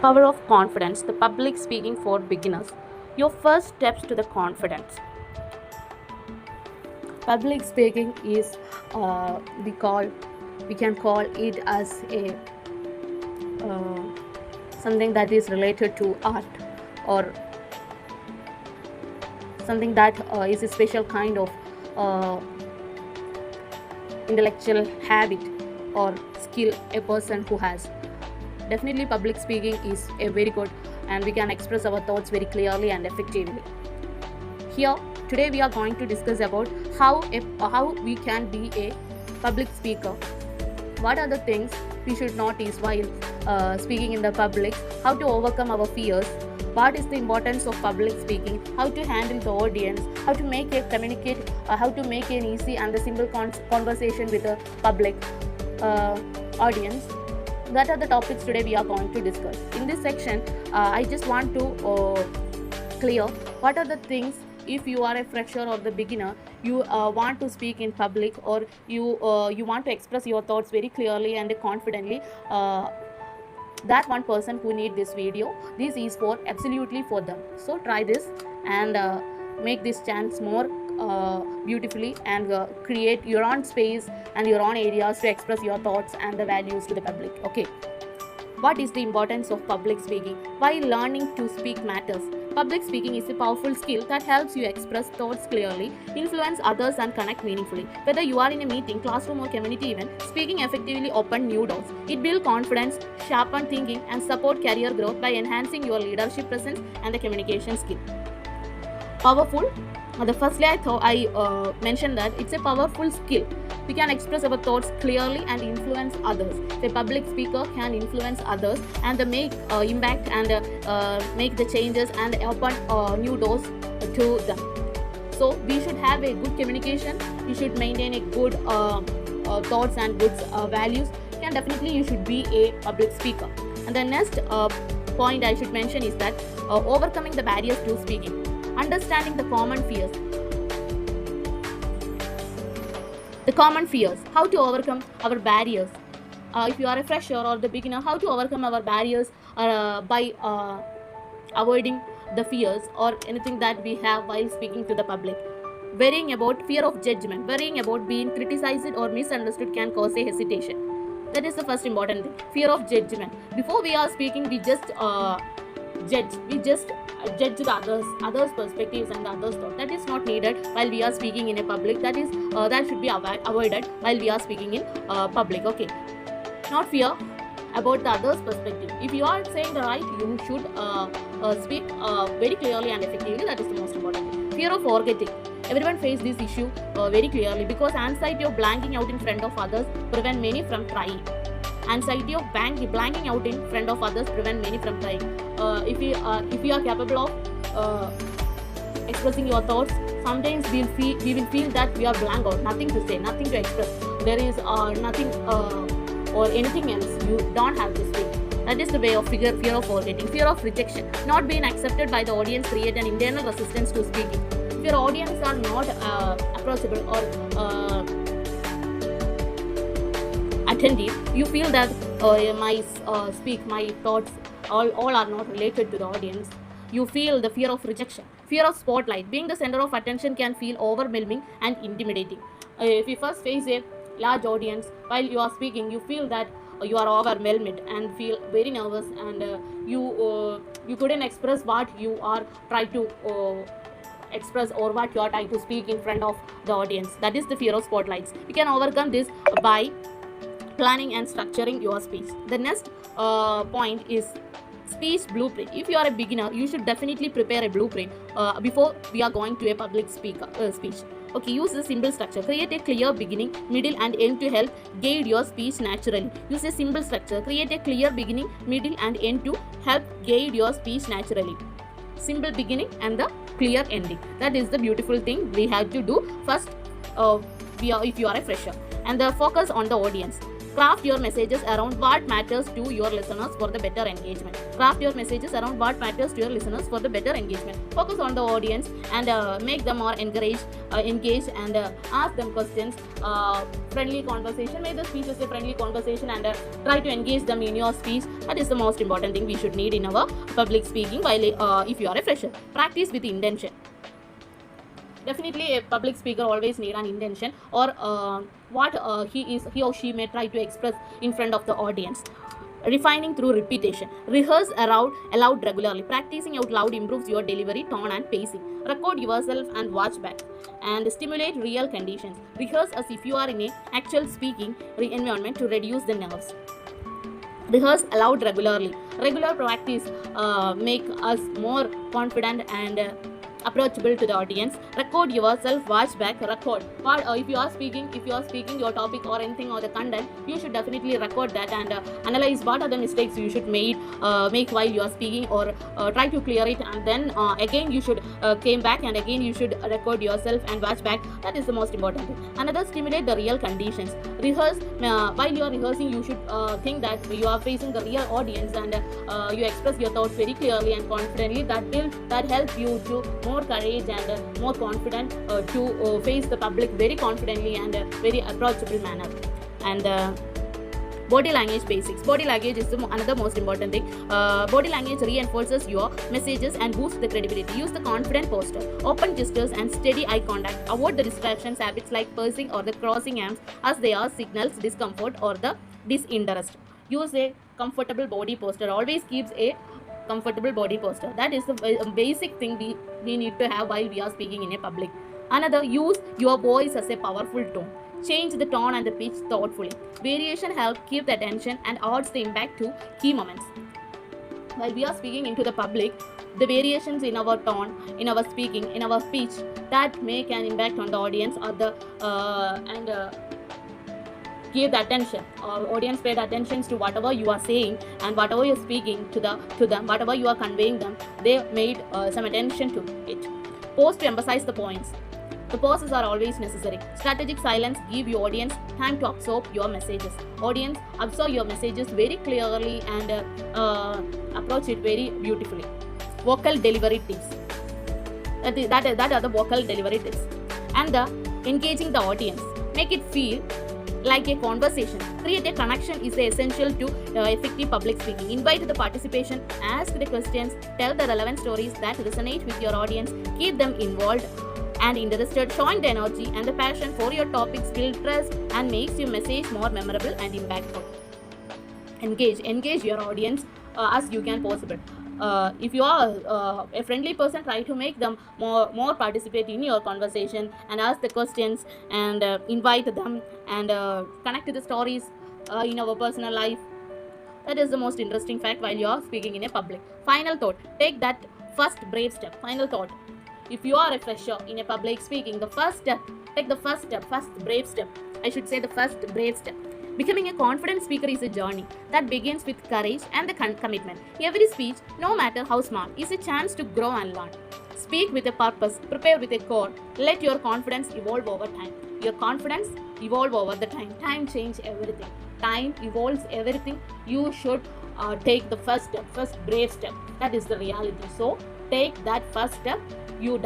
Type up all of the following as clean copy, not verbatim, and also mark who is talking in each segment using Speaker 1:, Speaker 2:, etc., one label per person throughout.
Speaker 1: Power of confidence, the public speaking for beginners. Your first steps to the confidence. Public speaking is we can call it as a something that is related to art, or something that is a special kind of intellectual habit or skill a person who has. Definitely public speaking is a very good, and we can express our thoughts very clearly and effectively. Here today we are going to discuss about how we can be a public speaker. What are the things we should notice while speaking in the public, how to overcome our fears, what is the importance of public speaking, how to handle the audience, how to make a communicate, how to make an easy and a simple conversation with the public audience. That are the topics today we are going to discuss. In this section, I just want to clear what are the things. If you are a fresher or the beginner, you want to speak in public, or you want to express your thoughts very clearly and confidently, that one person who need this video, this is for absolutely for them. So try this and make this chance more beautifully, and create your own space and your own areas to express your thoughts and the values to the public. Okay, what is the importance of public speaking? Why learning to speak matters? Public speaking is a powerful skill that helps you express thoughts clearly, influence others, and connect meaningfully. Whether you are in a meeting, classroom, or community event, speaking effectively opens new doors. It builds confidence, sharpens thinking, and supports career growth by enhancing your leadership presence and the communication skill. Powerful. Firstly, I mentioned that it's a powerful skill. We can express our thoughts clearly and influence others. The public speaker can influence others and make impact and make the changes and open new doors to them. So we should have a good communication. We should maintain a good thoughts and good values. And definitely you should be a public speaker. And the next point I should mention is that overcoming the barriers to speaking. Understanding the common fears. The common fears. How to overcome our barriers. If you are a fresher or the beginner, how to overcome our barriers by avoiding the fears or anything that we have while speaking to the public. Worrying about fear of judgment. Worrying about being criticized or misunderstood can cause a hesitation. That is the first important thing. Fear of judgment. Before we are speaking, we just judge. We just judge the others perspectives and the others thought. That is not needed while we are speaking in a public. That should be avoided while we are speaking in public. Okay, not fear about the others perspective. If you are saying the right, you should speak very clearly and effectively. That is the most important thing. Fear of forgetting. Everyone face this issue very clearly, because anxiety of blanking out in front of others prevent many from trying. Anxiety of blanking out in front of others prevent many from trying. If you are capable of expressing your thoughts, sometimes we will feel that we are blank out, nothing to say, nothing to express. There is nothing or anything else. You don't have to speak. That is the way of fear of forgetting. Fear of rejection. Not being accepted by the audience create an internal resistance to speaking. If your audience are not approachable or attentive, you feel that my thoughts all are not related to the audience. You feel the fear of rejection. Fear of spotlight. Being the center of attention can feel overwhelming and intimidating. If you first face a large audience while you are speaking, you feel that you are overwhelmed and feel very nervous, and you couldn't express what you are trying to express or what you are trying to speak in front of the audience. That is the fear of spotlights. You can overcome this by planning and structuring your speech. The next point is speech blueprint. If you are a beginner, you should definitely prepare a blueprint before we are going to a public speech. Okay, use the simple structure. Create a clear beginning, middle, and end to help guide your speech naturally. Use a simple structure. Create a clear beginning, middle, and end to help guide your speech naturally. Simple beginning and the clear ending. That is the beautiful thing we have to do first. If you are a fresher, and the focus on the audience. Craft your messages around what matters to your listeners for the better engagement. Craft your messages around what matters to your listeners for the better engagement. Focus on the audience and make them more engaged and ask them questions. Friendly conversation. Make the speeches a friendly conversation and try to engage them in your speech. That is the most important thing we should need in our public speaking while if you are a fresher. Practice with intention. Definitely a public speaker always need an intention or what he or she may try to express in front of the audience. Refining through repetition. Rehearse aloud regularly. Practicing out loud improves your delivery, tone and pacing. Record yourself and watch back. And stimulate real conditions. Rehearse as if you are in an actual speaking environment to reduce the nerves. Rehearse aloud regularly. Regular practice make us more confident and approachable to the audience. Record yourself, watch back, record. If you are speaking your topic or anything or the content, you should definitely record that and analyze what are the mistakes you should make while you are speaking or try to clear it, and then again you should came back and again you should record yourself and watch back. That is the most important thing. Another, stimulate the real conditions. Rehearse while you are rehearsing, you should think that you are facing the real audience and you express your thoughts very clearly and confidently. That helps you to more courage and more confident to face the public very confidently and very approachable manner. And body language basics. Body language is another most important thing. Body language reinforces your messages and boosts the credibility. Use the confident posture, open gestures and steady eye contact. Avoid the distractions habits like pursing or the crossing arms, as they are signals discomfort or the disinterest. Use a comfortable body posture. Always keeps a comfortable body posture. That is the basic thing we need to have while we are speaking in a public. Another, use your voice as a powerful tone. Change the tone and the pitch thoughtfully. Variation helps keep the attention and adds the impact to key moments. While we are speaking into the public, the variations in our tone, in our speaking, in our speech, that make an impact on the audience or the give the attention, or audience paid attention to whatever you are saying and whatever you're speaking to them, whatever you are conveying them, they made some attention to it. Pause to emphasize the points. The pauses are always necessary. Strategic silence give your audience time to absorb your messages. Audience absorb your messages very clearly and approach it very beautifully. Vocal delivery tips. That are the vocal delivery tips. And the engaging the audience. Make it feel like a conversation. Create a connection is essential to effective public speaking. Invite the participation, ask the questions, tell the relevant stories that resonate with your audience, keep them involved and interested, showing the energy and the passion for your topics build trust and makes your message more memorable and impactful. Engage your audience as you can possible. If you are a friendly person, try to make them more participate in your conversation and ask the questions and invite them and connect to the stories in our personal life. That is the most interesting fact while you are speaking in a public. Final thought, take that first brave step. Final thought, if you are a fresher in a public speaking, the first step, take the first brave step. I should say the first brave step. Becoming a confident speaker is a journey that begins with courage and the commitment. Every speech, no matter how small, is a chance to grow and learn. Speak with a purpose, prepare with a core, let your confidence evolve over time. Your confidence evolve over the time. Time changes everything. Time evolves everything. You should take the first step, first brave step. That is the reality. So take that first step. You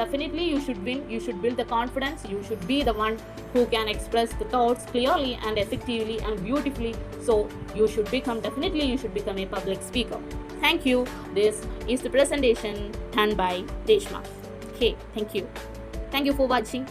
Speaker 1: should win. You should build the confidence. You should be the one who can express the thoughts clearly and effectively and beautifully. So you should become a public speaker. Thank you. This is the presentation done by Reshma. Okay, thank you. Thank you for watching.